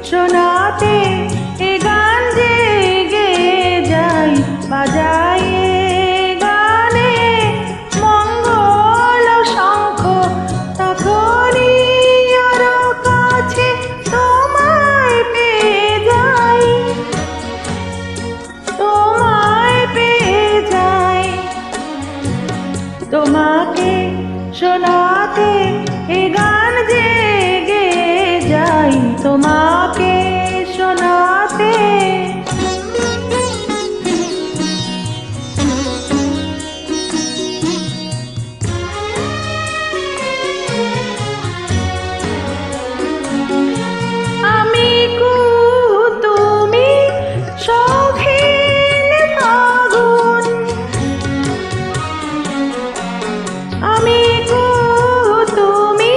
শোনাতে এ গান জেগে যাই বাজাই গানে মঙ্গল শঙ্খ তখনই আরো কাছে তোমায় পেয়ে যাই তোমায় পেয়ে যাই তোমাকে শোনাতে এ গান জেগে যাই তোমাকে শোনাতে আমি কুহু তুমি শৌখিন ফাগুন আমি কুহু তুমি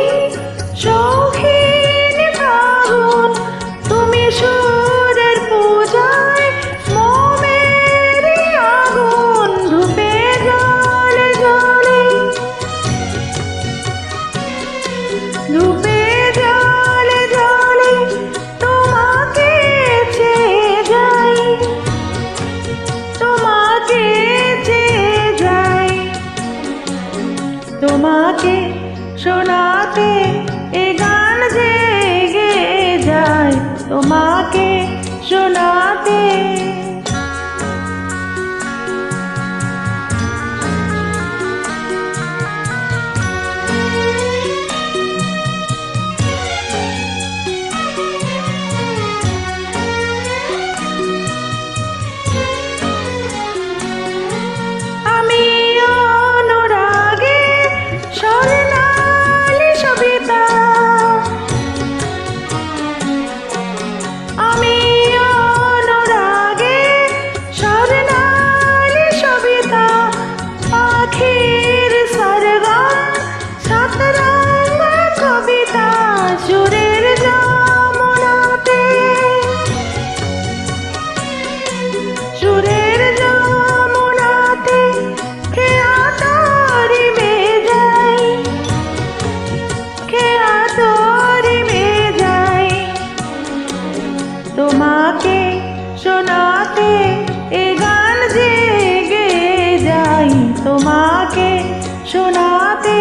শৌখিন ফাগুন তুমি সুরের পূজায় মোমের আগুন ধূপে জলে জলে ধূপে জলে জলে তোমাকে চেয়ে যাই তোমাকে চেয়ে যাই তোমাকে শোনাতে এ গান জেগে যায় তোমাকে শোনাতে আমি অনুরাগে স্বর্ণালী সবিতা আমি অনুরাগে স্বর্ণালী সবিতা পাখির সরগম সাতরঙ্গ কবিতা সুরের যমুনাতে সুরের যমুনাতে খেয়া তোরি মেয়ে যাই খেয়া তোরি মেয়ে যাই তোমাকে শোনাতে এ গান জেগে যাই তোমাকে শোনাতে